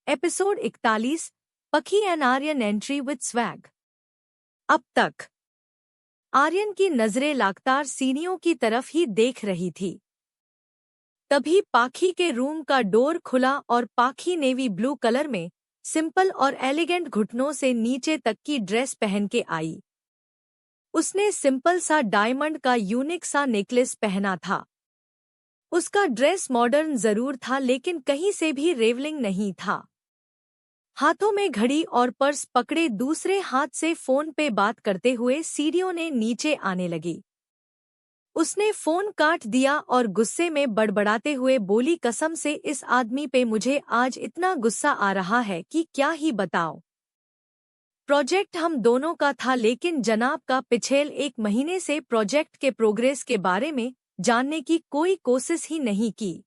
Episode 41 Pakhi and Aryan entry with swag. अब तक आर्यन की नजरें लगातार सीढ़ियों की तरफ ही देख रही थी। तभी पाखी के रूम का डोर खुला और पाखी नेवी ब्लू कलर में सिंपल और एलिगेंट घुटनों से नीचे तक की ड्रेस पहन के आई। उसने सिंपल सा डायमंड का यूनिक सा नेकलेस पहना था। उसका ड्रेस मॉडर्न जरूर था लेकिन कहीं से भी रेवलिंग नहीं था। हाथों में घड़ी और पर्स पकड़े दूसरे हाथ से फोन पे बात करते हुए सीढ़ियों ने नीचे आने लगी। उसने फोन काट दिया और गुस्से में बड़बड़ाते हुए बोली, कसम से इस आदमी पे मुझे आज इतना गुस्सा आ रहा है कि क्या ही बताओ। प्रोजेक्ट हम दोनों का था लेकिन जनाब का पिछले 1 महीने से प्रोजेक्ट के प्रोग्रेस के बारे में जानने की कोई कोशिश ही नहीं की।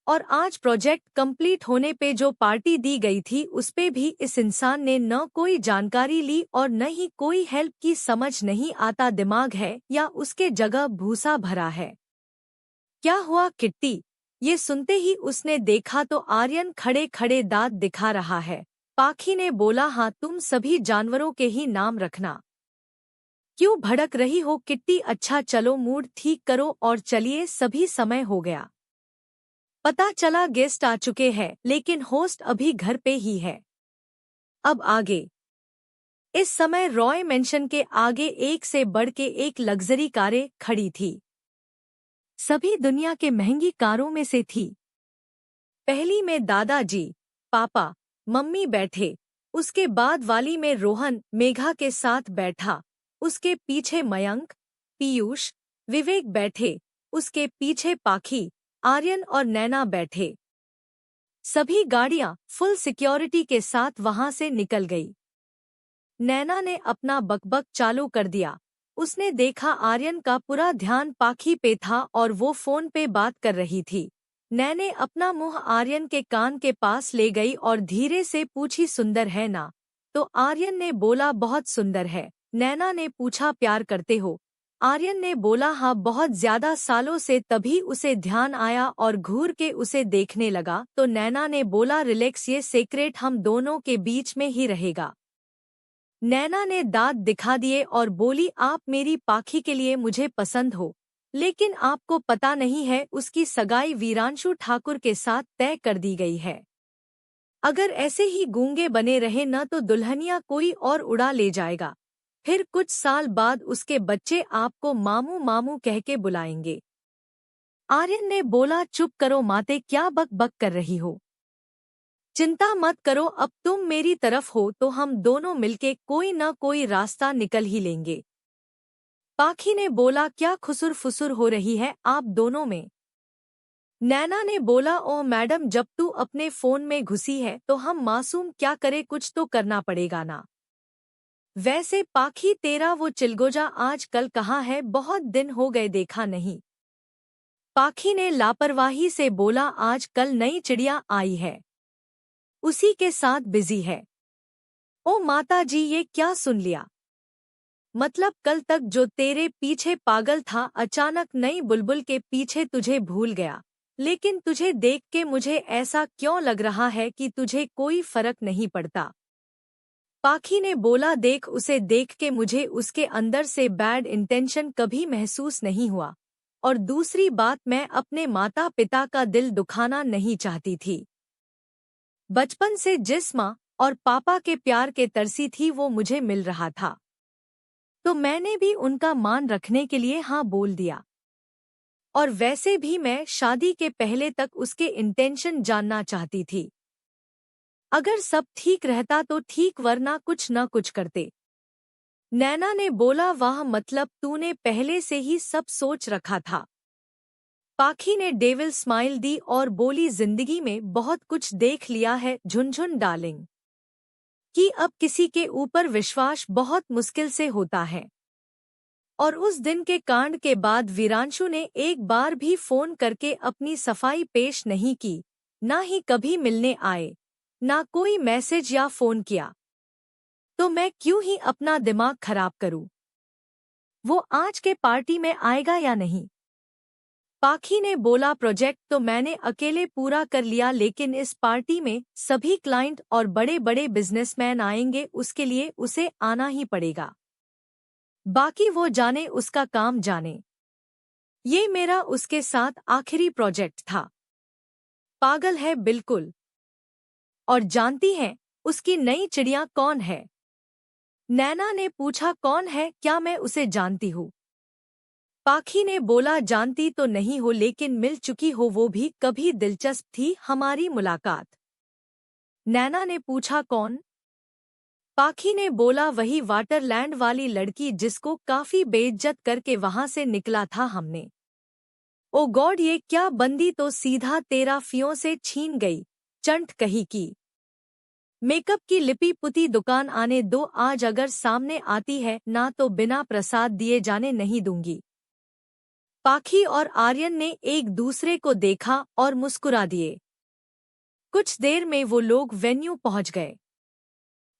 और आज प्रोजेक्ट कंप्लीट होने पे जो पार्टी दी गई थी उस पे भी इस इंसान ने न कोई जानकारी ली और न ही कोई हेल्प की। समझ नहीं आता दिमाग है या उसके जगह भूसा भरा है। क्या हुआ किट्टी? ये सुनते ही उसने देखा तो आर्यन खड़े खड़े दांत दिखा रहा है। पाखी ने बोला, हाँ तुम सभी जानवरों के ही नाम रखना। क्यों भड़क रही हो किट्टी? अच्छा चलो मूड ठीक करो और चलिए, सभी समय हो गया। पता चला गेस्ट आ चुके हैं लेकिन होस्ट अभी घर पे ही है। अब आगे। इस समय रॉय मेंशन के आगे एक से बढ़ के एक लग्जरी कारें खड़ी थी। सभी दुनिया के महंगी कारों में से थी। पहली में दादाजी, पापा, मम्मी बैठे। उसके बाद वाली में रोहन मेघा के साथ बैठा। उसके पीछे मयंक, पीयूष, विवेक बैठे। उसके पीछे पाखी, आर्यन और नैना बैठे। सभी गाड़ियां फुल सिक्योरिटी के साथ वहां से निकल गई। नैना ने अपना बकबक चालू कर दिया। उसने देखा आर्यन का पूरा ध्यान पाखी पे था और वो फोन पे बात कर रही थी। नैने अपना मुंह आर्यन के कान के पास ले गई और धीरे से पूछी, सुंदर है ना? तो आर्यन ने बोला, बहुत सुंदर है। नैना ने पूछा, प्यार करते हो? आर्यन ने बोला, हाँ बहुत ज्यादा सालों से। तभी उसे ध्यान आया और घूर के उसे देखने लगा तो नैना ने बोला, रिलैक्स, ये सीक्रेट हम दोनों के बीच में ही रहेगा। नैना ने दांत दिखा दिए और बोली, आप मेरी पाखी के लिए मुझे पसंद हो लेकिन आपको पता नहीं है उसकी सगाई वीरांशु ठाकुर के साथ तय कर दी गई है। अगर ऐसे ही गूंगे बने रहे न तो दुल्हनिया कोई और उड़ा ले जाएगा। फिर कुछ साल बाद उसके बच्चे आपको मामू मामू कह के बुलाएंगे। आर्यन ने बोला, चुप करो माते, क्या बक बक कर रही हो? चिंता मत करो, अब तुम मेरी तरफ हो तो हम दोनों मिलके कोई न कोई रास्ता निकल ही लेंगे। पाखी ने बोला, क्या खुसुर फुसुर हो रही है आप दोनों में? नैना ने बोला, ओ मैडम, जब तू अपने फोन में घुसी है तो हम मासूम क्या करे, कुछ तो करना पड़ेगा ना। वैसे पाखी, तेरा वो चिलगोजा आज कल कहाँ है? बहुत दिन हो गए देखा नहीं। पाखी ने लापरवाही से बोला, आज कल नई चिड़िया आई है, उसी के साथ बिजी है। ओ माता जी, ये क्या सुन लिया? मतलब कल तक जो तेरे पीछे पागल था अचानक नई बुलबुल के पीछे तुझे भूल गया। लेकिन तुझे देख के मुझे ऐसा क्यों लग रहा है कि तुझे कोई फर्क नहीं पड़ता। पाखी ने बोला, देख, उसे देख के मुझे उसके अंदर से बैड इंटेंशन कभी महसूस नहीं हुआ। और दूसरी बात, मैं अपने माता पिता का दिल दुखाना नहीं चाहती थी। बचपन से जिस माँ और पापा के प्यार के तरसी थी वो मुझे मिल रहा था तो मैंने भी उनका मान रखने के लिए हाँ बोल दिया। और वैसे भी मैं शादी के पहले तक उसके इंटेंशन जानना चाहती थी। अगर सब ठीक रहता तो ठीक, वरना कुछ न कुछ करते। नैना ने बोला, वाह, मतलब तूने पहले से ही सब सोच रखा था। पाखी ने डेविल स्माइल दी और बोली, जिंदगी में बहुत कुछ देख लिया है झुनझुन डार्लिंग, कि अब किसी के ऊपर विश्वास बहुत मुश्किल से होता है। और उस दिन के कांड के बाद वीरांशु ने एक बार भी फोन करके अपनी सफाई पेश नहीं की, ना ही कभी मिलने आए, ना कोई मैसेज या फोन किया। तो मैं क्यों ही अपना दिमाग खराब करूं? वो आज के पार्टी में आएगा या नहीं? पाखी ने बोला, प्रोजेक्ट तो मैंने अकेले पूरा कर लिया, लेकिन इस पार्टी में सभी क्लाइंट और बड़े बड़े बिजनेसमैन आएंगे, उसके लिए उसे आना ही पड़ेगा। बाकी वो जाने, उसका काम जाने। ये मेरा उसके साथ आखिरी प्रोजेक्ट था। पागल है बिल्कुल। और जानती हैं उसकी नई चिड़िया कौन है? नैना ने पूछा, कौन है, क्या मैं उसे जानती हूँ? पाखी ने बोला, जानती तो नहीं हो, लेकिन मिल चुकी हो, वो भी कभी दिलचस्प थी हमारी मुलाकात। नैना ने पूछा, कौन? पाखी ने बोला, वही वाटरलैंड वाली लड़की जिसको काफी बेइज्जत करके वहां से निकला था हमने। ओ गॉड, ये क्या बंदी तो सीधा तेरा फियोंसे छीन गई, चंट कही की। मेकअप की लिपी पुती दुकान आने दो, आज अगर सामने आती है ना तो बिना प्रसाद दिए जाने नहीं दूंगी। पाखी और आर्यन ने एक दूसरे को देखा और मुस्कुरा दिए। कुछ देर में वो लोग वेन्यू पहुंच गए।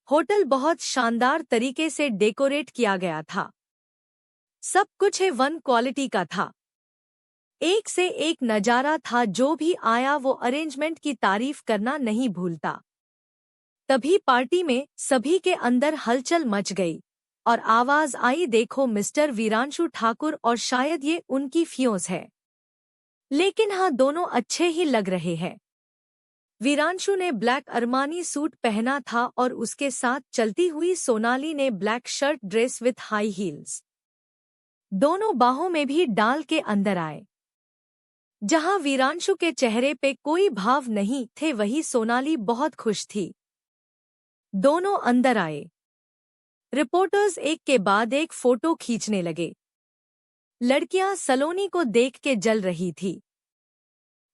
होटल बहुत शानदार तरीके से डेकोरेट किया गया था। सब कुछ A1 क्वालिटी का था। एक से एक नजारा था, जो भी आया वो अरेंजमेंट की तारीफ करना नहीं भूलता। तभी पार्टी में सभी के अंदर हलचल मच गई और आवाज आई, देखो मिस्टर वीरांशु ठाकुर, और शायद ये उनकी फियोंस है। लेकिन हाँ, दोनों अच्छे ही लग रहे हैं। वीरांशु ने ब्लैक अरमानी सूट पहना था और उसके साथ चलती हुई सोनाली ने black shirt dress with high heels दोनों बाहों में भी डाल के अंदर आए। जहां वीरांशु के चेहरे पे कोई भाव नहीं थे, वही सोनाली बहुत खुश थी। दोनों अंदर आए। रिपोर्टर्स एक के बाद एक फोटो खींचने लगे। लड़कियां सलोनी को देख के जल रही थी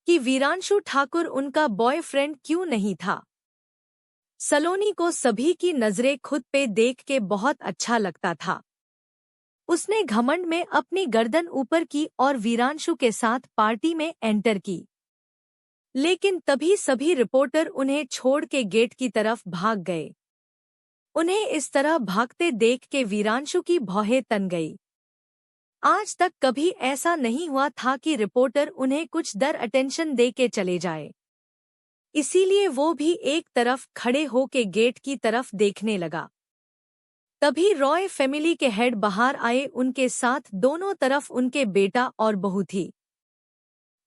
कि वीरांशु ठाकुर उनका बॉयफ्रेंड क्यों नहीं था। सलोनी को सभी की नजरें खुद पे देख के बहुत अच्छा लगता था। उसने घमंड में अपनी गर्दन ऊपर की और वीरांशु के साथ पार्टी में एंटर की। लेकिन तभी सभी रिपोर्टर उन्हें छोड़ के गेट की तरफ भाग गए। उन्हें इस तरह भागते देख के वीरांशु की भौहें तन गई। आज तक कभी ऐसा नहीं हुआ था कि रिपोर्टर उन्हें कुछ देर अटेंशन दे के चले जाए। इसीलिए वो भी एक तरफ खड़े होके गेट की तरफ देखने लगा। तभी रॉय फैमिली के हेड बाहर आए, उनके साथ दोनों तरफ उनके बेटा और बहू थी।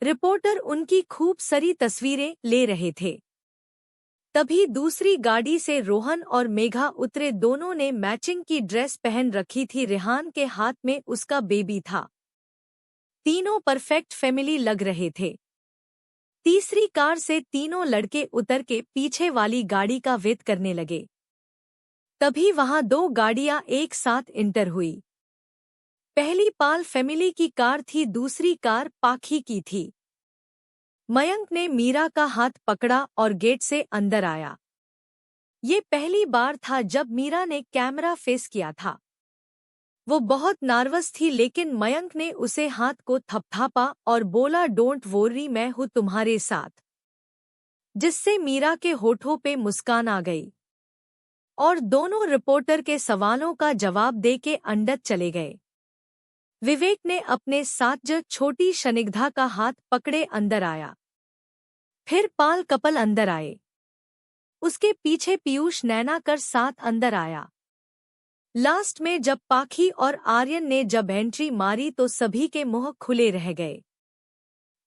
रिपोर्टर उनकी खूब सारी तस्वीरें ले रहे थे। तभी दूसरी गाड़ी से रोहन और मेघा उतरे। दोनों ने मैचिंग की ड्रेस पहन रखी थी। रेहान के हाथ में उसका बेबी था। तीनों परफेक्ट फैमिली लग रहे थे। तीसरी कार से तीनों लड़के उतर के पीछे वाली गाड़ी का वेट करने लगे। तभी वहां दो गाड़ियां एक साथ इंटर हुई। पहली पाल फैमिली की कार थी, दूसरी कार पाखी की थी। मयंक ने मीरा का हाथ पकड़ा और गेट से अंदर आया। ये पहली बार था जब मीरा ने कैमरा फेस किया था। वो बहुत नर्वस थी, लेकिन मयंक ने उसे हाथ को थपथापा और बोला, डोंट वोरी, मैं हूँ तुम्हारे साथ। जिससे मीरा के होठों पे मुस्कान आ गई और दोनों रिपोर्टर के सवालों का जवाब दे के अंदर चले गए। विवेक ने अपने साथ जो छोटी शनिग्धा का हाथ पकड़े अंदर आया। फिर पाल कपल अंदर आए। उसके पीछे पीयूष नैना कर साथ अंदर आया। लास्ट में जब पाखी और आर्यन ने जब एंट्री मारी तो सभी के मुंह खुले रह गए।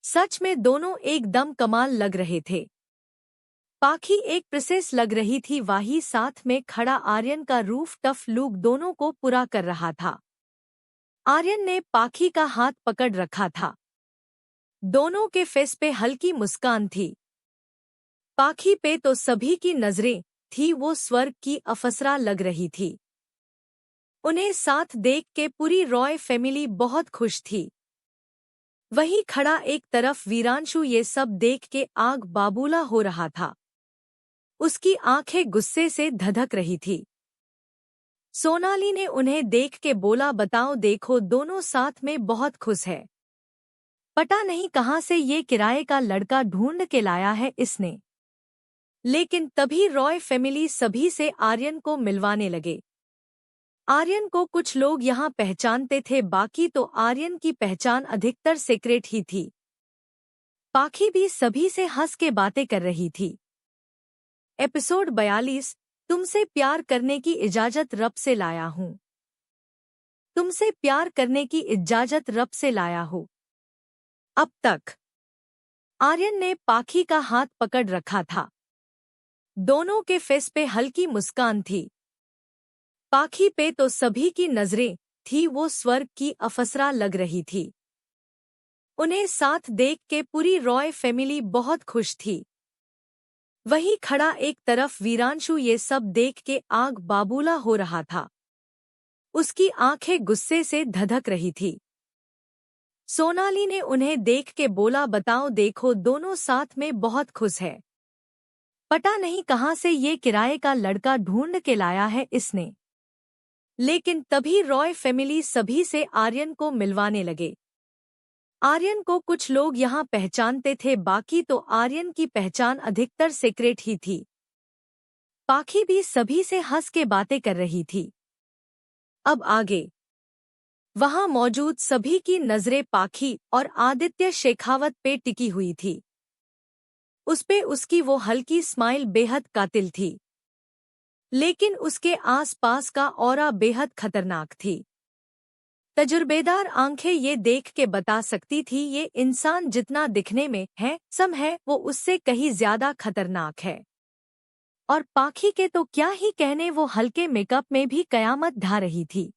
सच में दोनों एकदम कमाल लग रहे थे। पाखी एक प्रिंसेस लग रही थी, वही साथ में खड़ा आर्यन का रूफ टफ लुक दोनों को पूरा कर रहा था। आर्यन ने पाखी का हाथ पकड़ रखा था। दोनों के फेस पे हल्की मुस्कान थी। पाखी पे तो सभी की नजरें थी, वो स्वर्ग की अफसरा लग रही थी। उन्हें साथ देख के पूरी रॉय फैमिली बहुत खुश थी। वहीं खड़ा एक तरफ वीरांशु ये सब देख के आग बाबूला हो रहा था। उसकी आंखें गुस्से से धधक रही थी। सोनाली ने उन्हें देख के बोला, बताओ, देखो दोनों साथ में बहुत खुश है। पता नहीं कहां से ये किराए का लड़का ढूंढ के लाया है इसने। लेकिन तभी रॉय फैमिली सभी से आर्यन को मिलवाने लगे। आर्यन को कुछ लोग यहाँ पहचानते थे, बाकी तो आर्यन की पहचान अधिकतर सीक्रेट ही थी। पाखी भी सभी से हंस के बातें कर रही थी। एपिसोड 42। तुमसे प्यार करने की इजाजत रब से लाया हूँ। तुमसे प्यार करने की इजाजत रब से लाया हूँ। अब तक आर्यन ने पाखी का हाथ पकड़ रखा था। दोनों के फेस पे हल्की मुस्कान थी। पाखी पे तो सभी की नजरें थी, वो स्वर्ग की अफसरा लग रही थी। उन्हें साथ देख के पूरी रॉय फैमिली बहुत खुश थी। वही खड़ा एक तरफ वीरांशु ये सब देख के आग बाबूला हो रहा था। उसकी आंखें गुस्से से धधक रही थी। सोनाली ने उन्हें देख के बोला, बताओ देखो दोनों साथ में बहुत खुश है। पता नहीं कहाँ से ये किराए का लड़का ढूंढ के लाया है इसने। लेकिन तभी रॉय फैमिली सभी से आर्यन को मिलवाने लगे। आर्यन को कुछ लोग यहाँ पहचानते थे, बाकी तो आर्यन की पहचान अधिकतर सीक्रेट ही थी। पाखी भी सभी से हंस के बातें कर रही थी। अब आगे वहां मौजूद सभी की नजरें पाखी और आदित्य शेखावत पे टिकी हुई थी। उसपे उसकी वो हल्की स्माइल बेहद कातिल थी, लेकिन उसके आसपास का ऑरा बेहद खतरनाक थी। तजुर्बेदार आंखें ये देख के बता सकती थी ये इंसान जितना दिखने में हैंडसम है, वो उससे कहीं ज्यादा खतरनाक है। और पाखी के तो क्या ही कहने, वो हल्के मेकअप में भी कयामत ढा रही थी।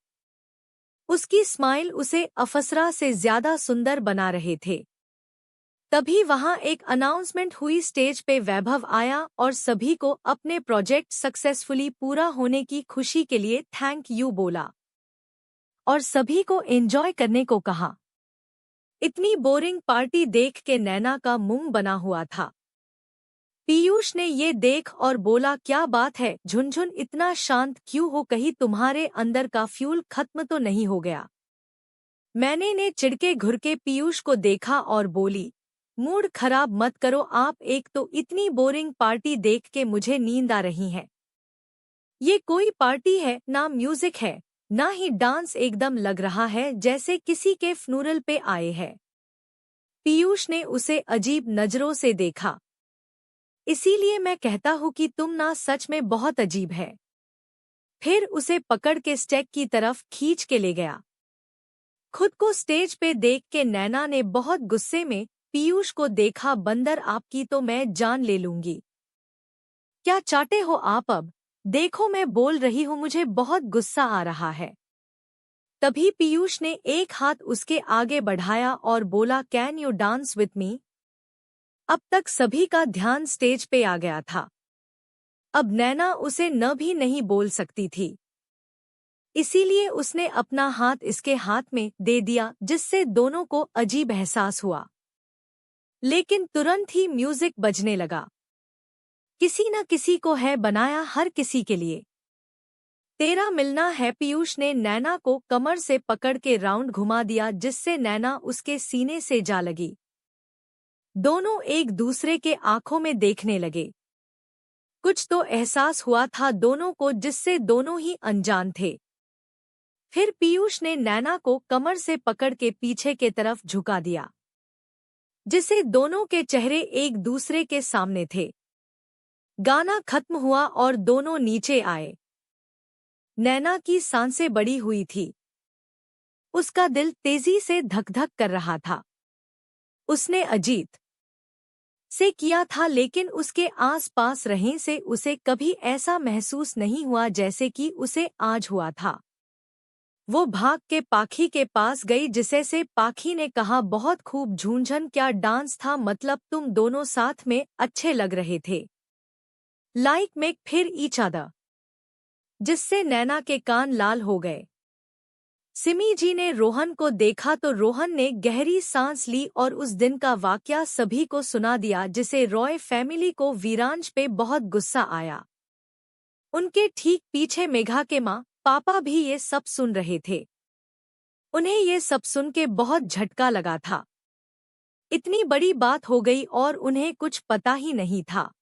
उसकी स्माइल उसे अफसरा से ज्यादा सुंदर बना रहे थे। तभी वहां एक अनाउंसमेंट हुई। स्टेज पे वैभव आया और सभी को अपने प्रोजेक्ट सक्सेसफुली पूरा होने की खुशी के लिए थैंक यू बोला और सभी को एंजॉय करने को कहा। इतनी बोरिंग पार्टी देख के नैना का मुंह बना हुआ था। पीयूष ने ये देख और बोला, क्या बात है झुनझुन, इतना शांत क्यों हो, कहीं तुम्हारे अंदर का फ्यूल खत्म तो नहीं हो गया। मैंने ने चिढ़के घुरके पीयूष को देखा और बोली, मूड खराब मत करो आप, एक तो इतनी बोरिंग पार्टी देख के मुझे नींद आ रही है। ये कोई पार्टी है ना म्यूजिक है ना ही डांस, एकदम लग रहा है जैसे किसी के फ्यूनरल पे आए हैं। पीयूष ने उसे अजीब नजरों से देखा। इसीलिए मैं कहता हूँ कि तुम ना सच में बहुत अजीब है। फिर उसे पकड़ के स्टेज की तरफ खींच के ले गया। खुद को स्टेज पे देख के नैना ने बहुत गुस्से में पीयूष को देखा, बंदर आपकी तो मैं जान ले लूंगी। क्या चाहते हो आप अब? देखो मैं बोल रही हूँ, मुझे बहुत गुस्सा आ रहा है। तभी पीयूष ने एक हाथ उसके आगे बढ़ाया और बोला, can you dance with me? अब तक सभी का ध्यान स्टेज पे आ गया था। अब नैना उसे न भी नहीं बोल सकती थी, इसीलिए उसने अपना हाथ इसके हाथ में दे दिया, जिससे दोनों को अजीब एहसास हुआ। लेकिन तुरंत ही म्यूजिक बजने लगा। किसी न किसी को है बनाया, हर किसी के लिए तेरा मिलना है। पीयूष ने नैना को कमर से पकड़ के राउंड घुमा दिया, जिससे नैना उसके सीने से जा लगी। दोनों एक दूसरे के आंखों में देखने लगे। कुछ तो एहसास हुआ था दोनों को, जिससे दोनों ही अनजान थे। फिर पीयूष ने नैना को कमर से पकड़ के पीछे के तरफ झुका दिया, जिससे दोनों के चेहरे एक दूसरे के सामने थे। गाना खत्म हुआ और दोनों नीचे आए। नैना की सांसें बढ़ी हुई थी। उसका दिल तेजी से धक-धक कर रहा था। उसने अजीत से किया था, लेकिन उसके आस-पास रहने से उसे कभी ऐसा महसूस नहीं हुआ जैसे कि उसे आज हुआ था। वो भाग के पाखी के पास गई, जिसे से पाखी ने कहा, बहुत खूब झुनझुन, क्या डांस था, मतलब तुम दोनों साथ में अच्छे लग रहे थे। लाइक मेक फिर ईच अदर, जिससे नैना के कान लाल हो गए। सिमी जी ने रोहन को देखा तो रोहन ने गहरी सांस ली और उस दिन का वाकया सभी को सुना दिया, जिसे रॉय फैमिली को वीरांश पे बहुत गुस्सा आया। उनके ठीक पीछे मेघा के माँ पापा भी ये सब सुन रहे थे। उन्हें ये सब सुन के बहुत झटका लगा था। इतनी बड़ी बात हो गई और उन्हें कुछ पता ही नहीं था।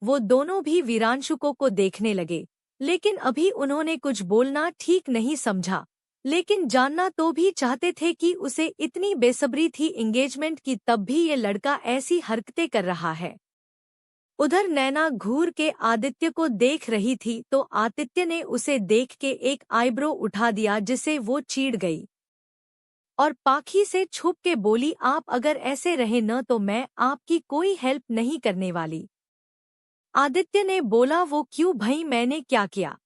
वो दोनों भी वीरांशु को देखने लगे, लेकिन अभी उन्होंने कुछ बोलना ठीक नहीं समझा, लेकिन जानना तो भी चाहते थे कि उसे इतनी बेसब्री थी एंगेजमेंट की, तब भी ये लड़का ऐसी हरकतें कर रहा है। उधर नैना घूर के आदित्य को देख रही थी तो आदित्य ने उसे देख के एक आईब्रो उठा दिया, जिसे वो चिढ़ गई और पाखी से छुप के बोली, आप अगर ऐसे रहे न तो मैं आपकी कोई हेल्प नहीं करने वाली। आदित्य ने बोला, वो क्यों भई, मैंने क्या किया?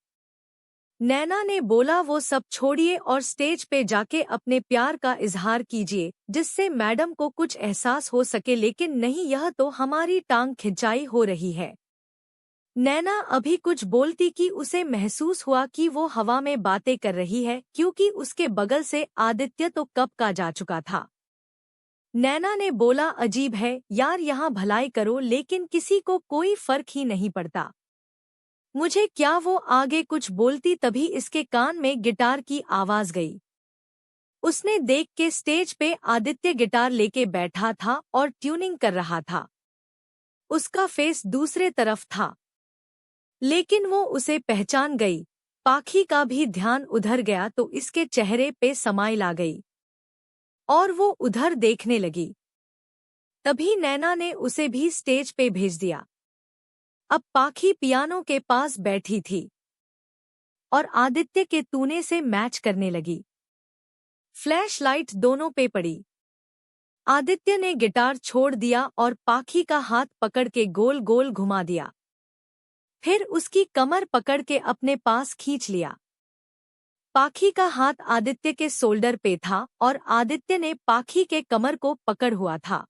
नैना ने बोला, वो सब छोड़िए और स्टेज पे जाके अपने प्यार का इजहार कीजिए, जिससे मैडम को कुछ एहसास हो सके। लेकिन नहीं, यह तो हमारी टांग खिंचाई हो रही है। नैना अभी कुछ बोलती कि उसे महसूस हुआ कि वो हवा में बातें कर रही है, क्योंकि उसके बगल से आदित्य तो कब का जा चुका था। नैना ने बोला, अजीब है यार, यहाँ भलाई करो लेकिन किसी को कोई फर्क ही नहीं पड़ता। मुझे क्या? वो आगे कुछ बोलती तभी इसके कान में गिटार की आवाज गई। उसने देख के स्टेज पे आदित्य गिटार लेके बैठा था और ट्यूनिंग कर रहा था। उसका फेस दूसरे तरफ था, लेकिन वो उसे पहचान गई। पाखी का भी ध्यान उधर गया तो इसके चेहरे पे समाइल आ गई और वो उधर देखने लगी। तभी नैना ने उसे भी स्टेज पे भेज दिया। अब पाखी पियानो के पास बैठी थी और आदित्य के तूने से मैच करने लगी। फ्लैश लाइट दोनों पे पड़ी। आदित्य ने गिटार छोड़ दिया और पाखी का हाथ पकड़ के गोल गोल घुमा दिया। फिर उसकी कमर पकड़ के अपने पास खींच लिया। पाखी का हाथ आदित्य के शोल्डर पे था और आदित्य ने पाखी के कमर को पकड़ हुआ था।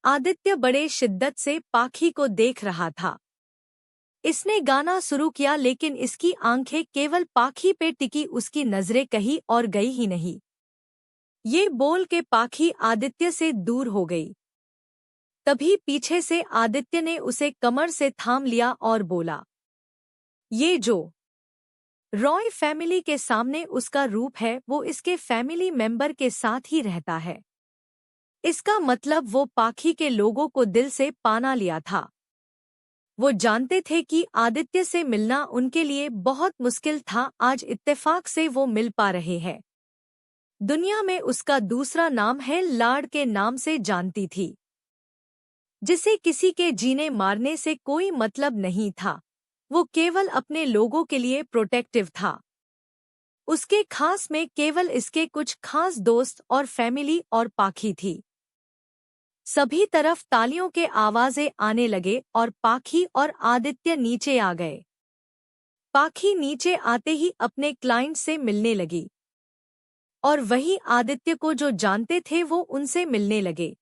आदित्य बड़े शिद्दत से पाखी को देख रहा था। इसने गाना शुरू किया लेकिन इसकी आंखें केवल पाखी पे टिकी, उसकी नजरें कहीं और गई ही नहीं। ये बोल के पाखी आदित्य से दूर हो गई। तभी पीछे से आदित्य ने उसे कमर से थाम लिया और बोला, ये जो रॉय फैमिली के सामने उसका रूप है वो इसके फैमिली मेंबर के साथ ही रहता है। इसका मतलब वो पाखी के लोगों को दिल से पाना लिया था। वो जानते थे कि आदित्य से मिलना उनके लिए बहुत मुश्किल था। आज इत्तेफाक से वो मिल पा रहे हैं। दुनिया में उसका दूसरा नाम है, लाड के नाम से जानती थी, जिसे किसी के जीने मारने से कोई मतलब नहीं था। वो केवल अपने लोगों के लिए प्रोटेक्टिव था। उसके खास में केवल इसके कुछ खास दोस्त और फैमिली और पाखी थी। सभी तरफ तालियों के आवाजें आने लगे और पाखी और आदित्य नीचे आ गए। पाखी नीचे आते ही अपने क्लाइंट से मिलने लगी और वही आदित्य को जो जानते थे वो उनसे मिलने लगे।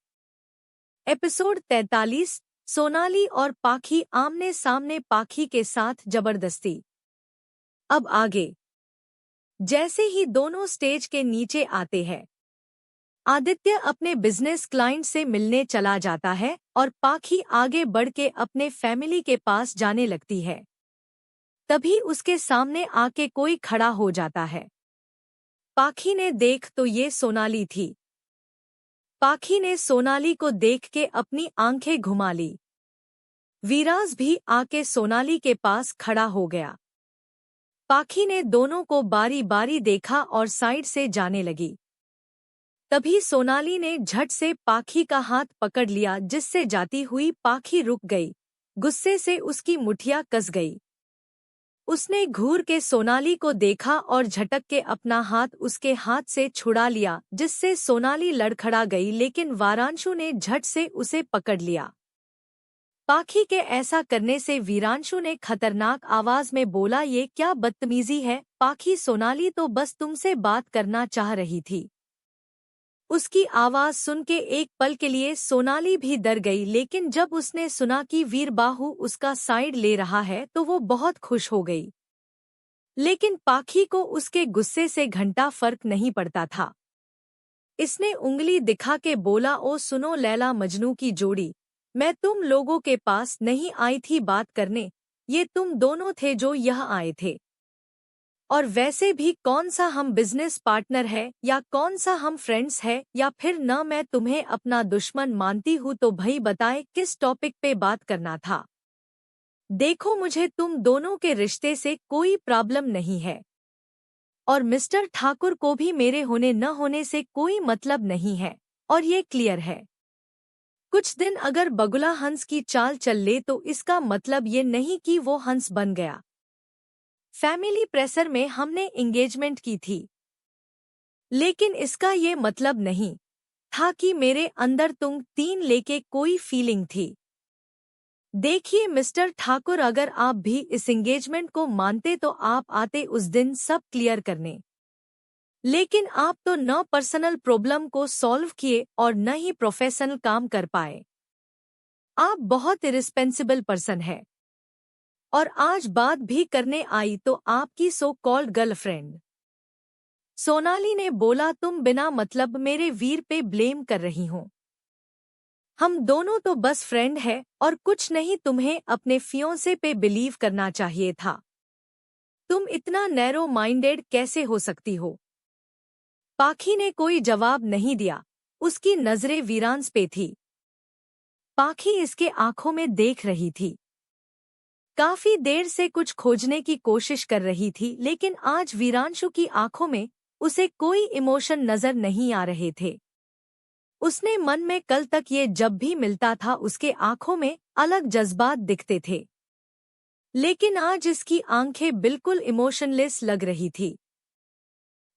एपिसोड 43, सोनाली और पाखी आमने सामने, पाखी के साथ जबरदस्ती। अब आगे जैसे ही दोनों स्टेज के नीचे आते हैं, आदित्य अपने बिजनेस क्लाइंट से मिलने चला जाता है और पाखी आगे बढ़ के अपने फैमिली के पास जाने लगती है। तभी उसके सामने आके कोई खड़ा हो जाता है। पाखी ने देख तो ये सोनाली थी। पाखी ने सोनाली को देख के अपनी आंखें घुमा ली। विराज भी आके सोनाली के पास खड़ा हो गया। पाखी ने दोनों को बारी बारी देखा और साइड से जाने लगी। तभी सोनाली ने झट से पाखी का हाथ पकड़ लिया, जिससे जाती हुई पाखी रुक गई। गुस्से से उसकी मुठिया कस गई। उसने घूर के सोनाली को देखा और झटक के अपना हाथ उसके हाथ से छुड़ा लिया, जिससे सोनाली लड़खड़ा गई, लेकिन वारांशु ने झट से उसे पकड़ लिया। पाखी के ऐसा करने से वीरांशु ने खतरनाक आवाज में बोला, ये क्या बदतमीजी है पाखी, सोनाली तो बस तुमसे बात करना चाह रही थी। उसकी आवाज सुन के एक पल के लिए सोनाली भी डर गई, लेकिन जब उसने सुना कि वीरबाहु उसका साइड ले रहा है तो वो बहुत खुश हो गई। लेकिन पाखी को उसके गुस्से से घंटा फर्क नहीं पड़ता था। इसने उंगली दिखा के बोला, ओ सुनो लैला मजनू की जोड़ी, मैं तुम लोगों के पास नहीं आई थी बात करने, ये तुम दोनों थे जो यहाँ आए थे। और वैसे भी कौन सा हम बिजनेस पार्टनर है या कौन सा हम फ्रेंड्स है, या फिर न मैं तुम्हें अपना दुश्मन मानती हूँ, तो भाई बताए किस टॉपिक पे बात करना था। देखो, मुझे तुम दोनों के रिश्ते से कोई प्रॉब्लम नहीं है और मिस्टर ठाकुर को भी मेरे होने न होने से कोई मतलब नहीं है, और ये क्लियर है। कुछ दिन अगर बगुला हंस की चाल चल ले तो इसका मतलब ये नहीं कि वो हंस बन गया। फैमिली प्रेशर में हमने एंगेजमेंट की थी, लेकिन इसका ये मतलब नहीं था कि मेरे अंदर तुम तीन लेके कोई फीलिंग थी। देखिए मिस्टर ठाकुर, अगर आप भी इस एंगेजमेंट को मानते तो आप आते उस दिन सब क्लियर करने, लेकिन आप तो न पर्सनल प्रॉब्लम को सॉल्व किए और न ही प्रोफेशनल काम कर पाए। आप बहुत इरिस्पेंसिबल पर्सन है, और आज बात भी करने आई तो आपकी सो कॉल्ड गर्लफ्रेंड। सोनाली ने बोला, तुम बिना मतलब मेरे वीर पे ब्लेम कर रही हो। हम दोनों तो बस फ्रेंड है और कुछ नहीं। तुम्हें अपने फियोंसे पे बिलीव करना चाहिए था। तुम इतना नैरो माइंडेड कैसे हो सकती हो? पाखी ने कोई जवाब नहीं दिया। उसकी नजरें वीरांश पे थी। पाखी इसके आंखों में देख रही थी। काफी देर से कुछ खोजने की कोशिश कर रही थी, लेकिन आज वीरांशु की आंखों में उसे कोई इमोशन नजर नहीं आ रहे थे। उसने मन में कल तक ये जब भी मिलता था उसके आंखों में अलग जज्बात दिखते थे, लेकिन आज इसकी आंखें बिल्कुल इमोशनलेस लग रही थी।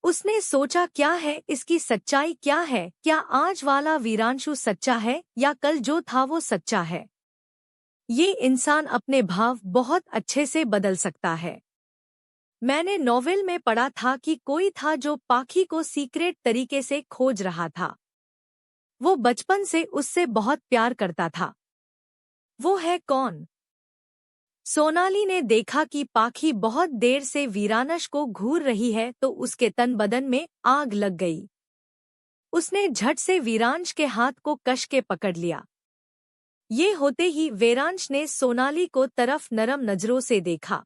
उसने सोचा, क्या है इसकी सच्चाई? क्या है? क्या आज वाला वीरांशु सच्चा है या कल जो था वो सच्चा है? ये इंसान अपने भाव बहुत अच्छे से बदल सकता है। मैंने नॉवेल में पढ़ा था कि कोई था जो पाखी को सीक्रेट तरीके से खोज रहा था। वो बचपन से उससे बहुत प्यार करता था। वो है कौन? सोनाली ने देखा कि पाखी बहुत देर से वीरानश को घूर रही है तो उसके तन बदन में आग लग गई। उसने झट से वीरांश के हाथ को कस के पकड़ लिया। ये होते ही वीरांश ने सोनाली को तरफ नरम नजरों से देखा।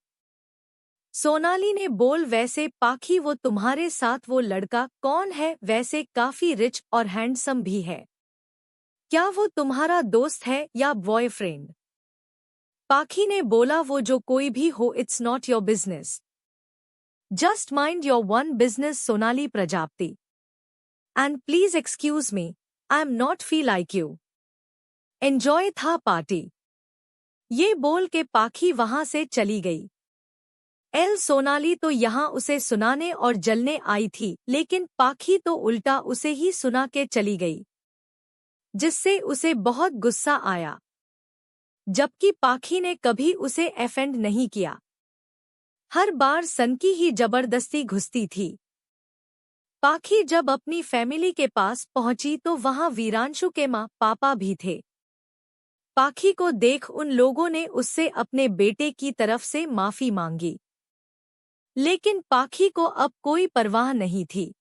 सोनाली ने बोल, वैसे पाखी वो तुम्हारे साथ वो लड़का कौन है? वैसे काफी रिच और हैंडसम भी है। क्या वो तुम्हारा दोस्त है या बॉयफ्रेंड? पाखी ने बोला, वो जो कोई भी हो, it's not your business. Just mind your one business. Sonali Prajapati. And please excuse me, I am not feel like you. Enjoy था पार्टी। ये बोल के पाखी वहां से चली गई। सोनाली तो यहाँ उसे सुनाने और जलने आई थी, लेकिन पाखी तो उल्टा उसे ही सुना के चली गई, जिससे उसे बहुत गुस्सा आया। जबकि पाखी ने कभी उसे ऑफेंड नहीं किया। हर बार सनकी ही जबरदस्ती घुसती थी। पाखी जब अपनी फैमिली के पास पहुंची तो वहां वीरांशु के माँ पापा भी थे। पाखी को देख उन लोगों ने उससे अपने बेटे की तरफ से माफी मांगी, लेकिन पाखी को अब कोई परवाह नहीं थी।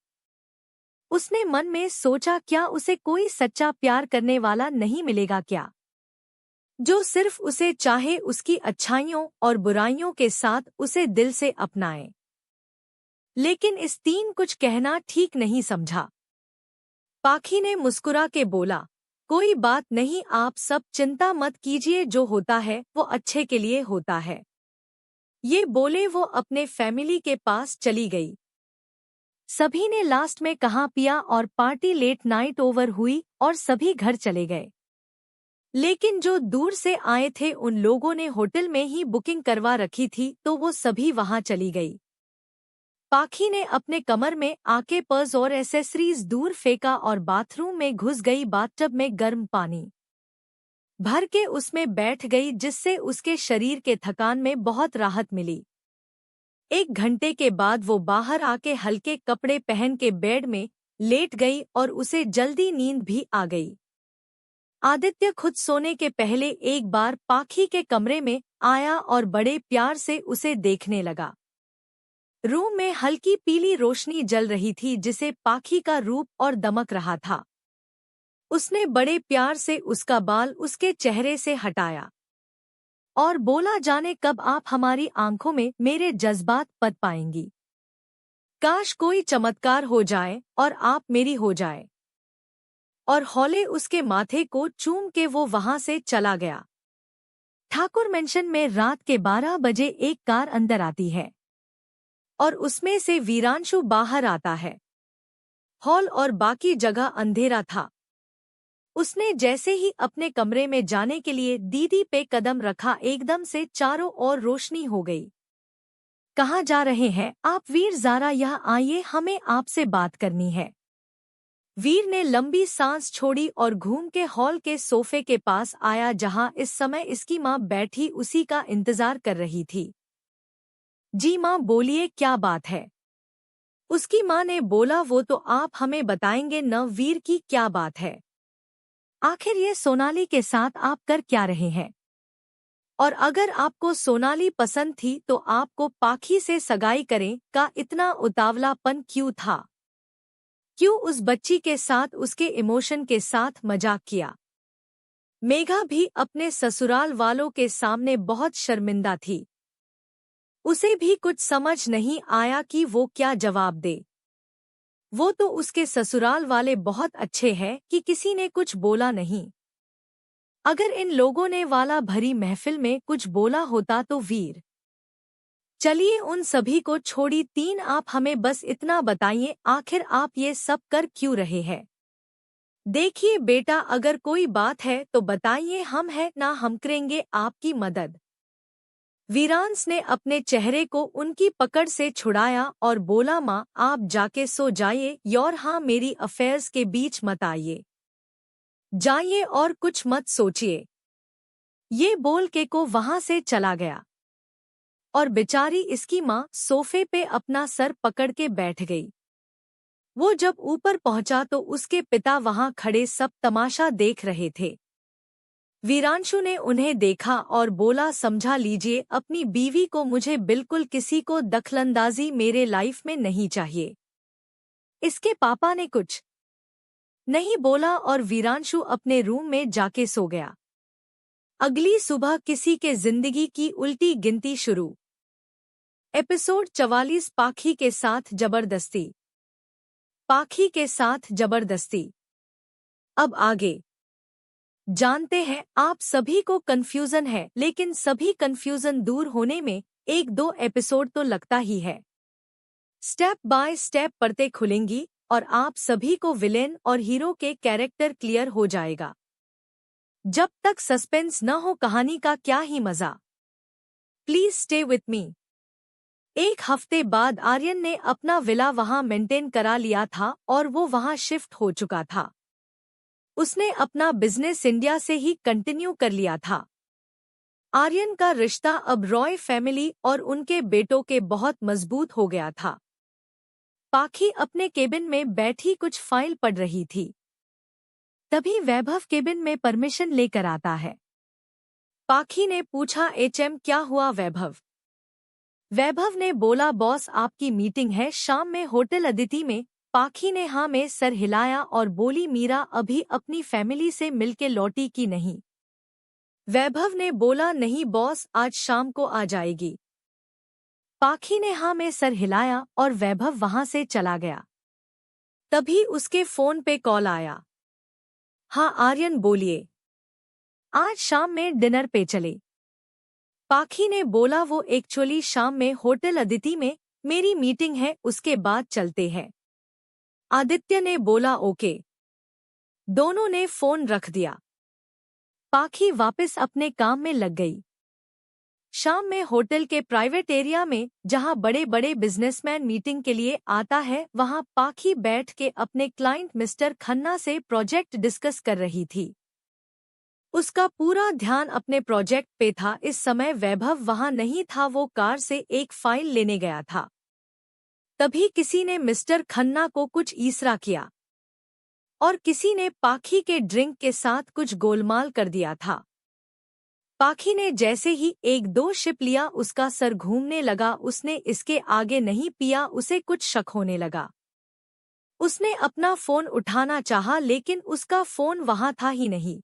उसने मन में सोचा, क्या उसे कोई सच्चा प्यार करने वाला नहीं मिलेगा क्या, जो सिर्फ उसे चाहे, उसकी अच्छाइयों और बुराइयों के साथ उसे दिल से अपनाए। लेकिन इस तीन कुछ कहना ठीक नहीं समझा। पाखी ने मुस्कुरा के बोला, कोई बात नहीं, आप सब चिंता मत कीजिए, जो होता है वो अच्छे के लिए होता है। ये बोले वो अपने फैमिली के पास चली गई। सभी ने लास्ट में कहा पिया और पार्टी लेट नाइट ओवर हुई और सभी घर चले गए। लेकिन जो दूर से आए थे उन लोगों ने होटल में ही बुकिंग करवा रखी थी तो वो सभी वहां चली गई। पाखी ने अपने कमर में आके पर्स और एसेसरीज दूर फेंका और बाथरूम में घुस गई। बाथटब में गर्म पानी भर के उसमें बैठ गई, जिससे उसके शरीर के थकान में बहुत राहत मिली। 1 घंटे के बाद वो बाहर आके हल्के कपड़े पहन के बेड में लेट गई और उसे जल्दी नींद भी आ गई। आदित्य खुद सोने के पहले एक बार पाखी के कमरे में आया और बड़े प्यार से उसे देखने लगा। रूम में हल्की पीली रोशनी जल रही थी, जिसे पाखी का रूप और दमक रहा था। उसने बड़े प्यार से उसका बाल उसके चेहरे से हटाया और बोला, जाने कब आप हमारी आंखों में मेरे जज्बात पद पाएंगी। काश कोई चमत्कार हो जाए और आप मेरी हो जाए। और हौले उसके माथे को चूम के वो वहां से चला गया। ठाकुर मेंशन में रात के 12 बजे एक कार अंदर आती है और उसमें से वीरांशु बाहर आता है। हॉल और बाकी जगह अंधेरा था। उसने जैसे ही अपने कमरे में जाने के लिए दीदी पे कदम रखा, एकदम से चारों ओर रोशनी हो गई। कहाँ जा रहे हैं आप वीर? ज़रा यहाँ आइए, हमें आपसे बात करनी है। वीर ने लंबी सांस छोड़ी और घूम के हॉल के सोफे के पास आया, जहाँ इस समय इसकी माँ बैठी उसी का इंतजार कर रही थी। जी माँ, बोलिए क्या बात है? उसकी माँ ने बोला, वो तो आप हमें बताएंगे न वीर की क्या बात है। आखिर ये सोनाली के साथ आप कर क्या रहे हैं? और अगर आपको सोनाली पसंद थी तो आपको पाखी से सगाई करें का इतना उतावलापन क्यों था? क्यों उस बच्ची के साथ उसके इमोशन के साथ मजाक किया? मेघा भी अपने ससुराल वालों के सामने बहुत शर्मिंदा थी। उसे भी कुछ समझ नहीं आया कि वो क्या जवाब दे। वो तो उसके ससुराल वाले बहुत अच्छे हैं कि किसी ने कुछ बोला नहीं। अगर इन लोगों ने वाला भरी महफिल में कुछ बोला होता तो वीर। चलिए उन सभी को छोड़ी, तीन आप हमें बस इतना बताइए, आखिर आप ये सब कर क्यों रहे हैं? देखिए बेटा, अगर कोई बात है तो बताइए, हम हैं ना, हम करेंगे आपकी मदद। वीरांश ने अपने चेहरे को उनकी पकड़ से छुड़ाया और बोला, माँ आप जाके सो जाइए और हाँ, मेरी अफेयर्स के बीच मत आइए। जाइए और कुछ मत सोचिए। ये बोल के को वहां से चला गया और बेचारी इसकी माँ सोफे पे अपना सर पकड़ के बैठ गई। वो जब ऊपर पहुंचा तो उसके पिता वहां खड़े सब तमाशा देख रहे थे। वीरांशु ने उन्हें देखा और बोला, समझा लीजिए अपनी बीवी को, मुझे बिल्कुल किसी को दखलंदाजी मेरे लाइफ में नहीं चाहिए। इसके पापा ने कुछ नहीं बोला और वीरांशु अपने रूम में जाके सो गया। अगली सुबह किसी के जिंदगी की उल्टी गिनती शुरू। एपिसोड 44, पाखी के साथ जबरदस्ती। पाखी के साथ जबरदस्ती। अब आगे जानते हैं। आप सभी को कंफ्यूजन है, लेकिन सभी कंफ्यूजन दूर होने में 1-2 एपिसोड तो लगता ही है। स्टेप बाय स्टेप परतें खुलेंगी और आप सभी को विलेन और हीरो के कैरेक्टर क्लियर हो जाएगा। जब तक सस्पेंस न हो, कहानी का क्या ही मजा। Please stay with me. एक हफ्ते बाद आर्यन ने अपना विला वहां मेंटेन करा लिया था और वो वहां शिफ्ट हो चुका था। उसने अपना बिजनेस इंडिया से ही कंटिन्यू कर लिया था। आर्यन का रिश्ता अब रॉय फैमिली और उनके बेटों के बहुत मजबूत हो गया था। पाखी अपने केबिन में बैठी कुछ फाइल पढ़ रही थी। तभी वैभव केबिन में परमिशन लेकर आता है। पाखी ने पूछा, एचएम क्या हुआ वैभव? वैभव ने बोला, बॉस आपकी मीटिंग है शाम में होटल अदिति में। पाखी ने हाँ में सर हिलाया और बोली, मीरा अभी अपनी फैमिली से मिलके लौटी कि नहीं? वैभव ने बोला, नहीं बॉस, आज शाम को आ जाएगी। पाखी ने हाँ में सर हिलाया और वैभव वहां से चला गया। तभी उसके फोन पे कॉल आया। हाँ आर्यन बोलिए। आज शाम में डिनर पे चले। पाखी ने बोला, वो एक्चुअली शाम में होटल अदिति में मेरी मीटिंग है, उसके बाद चलते हैं। आदित्य ने बोला, ओके। दोनों ने फोन रख दिया। पाखी वापस अपने काम में लग गई। शाम में होटल के प्राइवेट एरिया में, जहां बड़े बड़े बिजनेसमैन मीटिंग के लिए आता है, वहां पाखी बैठ के अपने क्लाइंट मिस्टर खन्ना से प्रोजेक्ट डिस्कस कर रही थी। उसका पूरा ध्यान अपने प्रोजेक्ट पे था। इस समय वैभव वहां नहीं था, वो कार से एक फाइल लेने गया था। तभी किसी ने मिस्टर खन्ना को कुछ ईसरा किया और किसी ने पाखी के ड्रिंक के साथ कुछ गोलमाल कर दिया था। पाखी ने जैसे ही 1-2 शिप लिया, उसका सर घूमने लगा। उसने इसके आगे नहीं पिया, उसे कुछ शक होने लगा। उसने अपना फोन उठाना चाहा, लेकिन उसका फोन वहां था ही नहीं।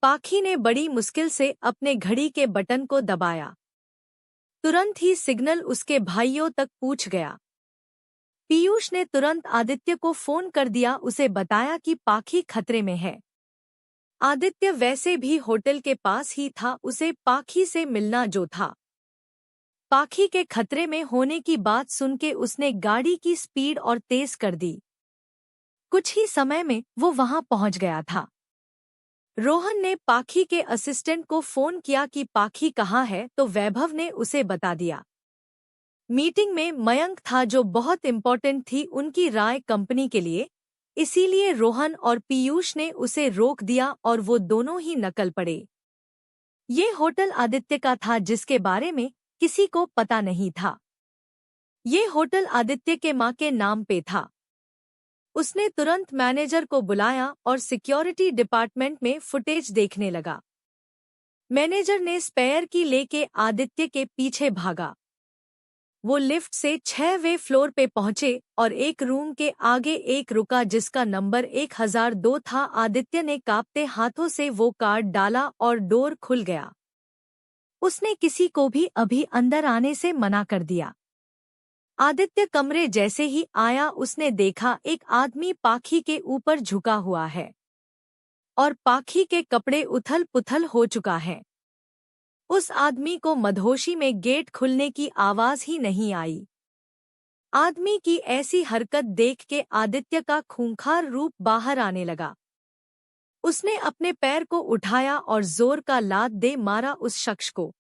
पाखी ने बड़ी मुश्किल से अपने घड़ी के बटन को दबाया। तुरंत ही सिग्नल उसके भाइयों तक पूछ गया। पीयूष ने तुरंत आदित्य को फोन कर दिया, उसे बताया कि पाखी खतरे में है। आदित्य वैसे भी होटल के पास ही था, उसे पाखी से मिलना जो था। पाखी के खतरे में होने की बात सुन के उसने गाड़ी की स्पीड और तेज कर दी। कुछ ही समय में वो वहां पहुंच गया था। रोहन ने पाखी के असिस्टेंट को फोन किया कि पाखी कहाँ है, तो वैभव ने उसे बता दिया। मीटिंग में मयंक था जो बहुत इम्पोर्टेंट थी उनकी राय कंपनी के लिए, इसीलिए रोहन और पीयूष ने उसे रोक दिया और वो दोनों ही निकल पड़े। ये होटल आदित्य का था जिसके बारे में किसी को पता नहीं था। ये होटल आदित्य के माँ के नाम पे था। उसने तुरंत मैनेजर को बुलाया और सिक्योरिटी डिपार्टमेंट में फुटेज देखने लगा। मैनेजर ने स्पेयर की लेके आदित्य के पीछे भागा। वो लिफ्ट से 6वें फ्लोर पे पहुंचे और एक रूम के आगे एक रुका जिसका नंबर 1002 था। आदित्य ने कांपते हाथों से वो कार्ड डाला और डोर खुल गया। उसने किसी को भी अभी अंदर आने से मना कर दिया। आदित्य कमरे जैसे ही आया उसने देखा एक आदमी पाखी के ऊपर झुका हुआ है और पाखी के कपड़े उथल पुथल हो चुका है। उस आदमी को मधोशी में गेट खुलने की आवाज ही नहीं आई। आदमी की ऐसी हरकत देख के आदित्य का खूंखार रूप बाहर आने लगा। उसने अपने पैर को उठाया और जोर का लात दे मारा उस शख्स को।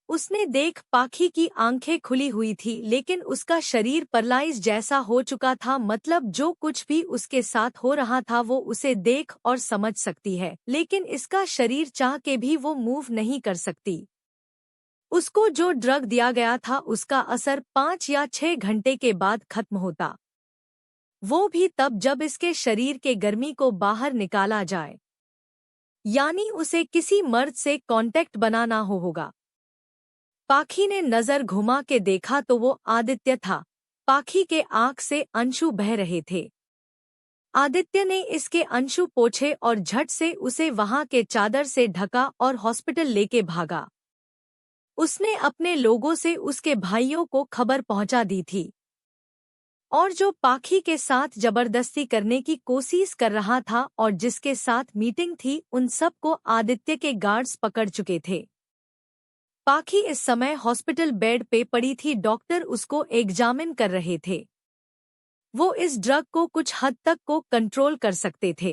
उसने देख पाखी की आंखें खुली हुई थी लेकिन उसका शरीर पैरालाइज जैसा हो चुका था, मतलब जो कुछ भी उसके साथ हो रहा था वो उसे देख और समझ सकती है, लेकिन इसका शरीर चाह के भी वो मूव नहीं कर सकती। उसको जो ड्रग दिया गया था उसका असर 5 या 6 घंटे के बाद खत्म होता, वो भी तब जब इसके शरीर के गर्मी को बाहर निकाला जाए, यानी उसे किसी मर्द से कांटेक्ट बनाना होगा। पाखी ने नजर घुमा के देखा तो वो आदित्य था। पाखी के आंख से अंशु बह रहे थे। आदित्य ने इसके अंशु पोंछे और झट से उसे वहां के चादर से ढका और हॉस्पिटल लेके भागा। उसने अपने लोगों से उसके भाइयों को खबर पहुंचा दी थी और जो पाखी के साथ जबरदस्ती करने की कोशिश कर रहा था और जिसके साथ मीटिंग थी उन सबको आदित्य के गार्ड्स पकड़ चुके थे। पाखी इस समय हॉस्पिटल बेड पे पड़ी थी। डॉक्टर उसको एग्जामिन कर रहे थे। वो इस ड्रग को कुछ हद तक को कंट्रोल कर सकते थे,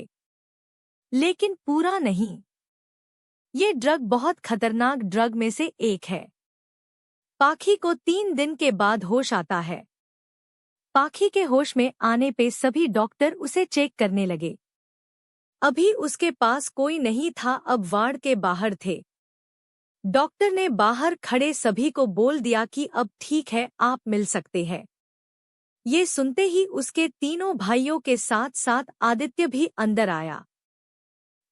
लेकिन पूरा नहीं। ये ड्रग बहुत खतरनाक ड्रग में से एक है। पाखी को 3 दिन के बाद होश आता है। पाखी के होश में आने पे सभी डॉक्टर उसे चेक करने लगे। अभी उसके पास कोई नहीं था, अब वार्ड के बाहर थे। डॉक्टर ने बाहर खड़े सभी को बोल दिया कि अब ठीक है, आप मिल सकते हैं। ये सुनते ही उसके तीनों भाइयों के साथ साथ आदित्य भी अंदर आया।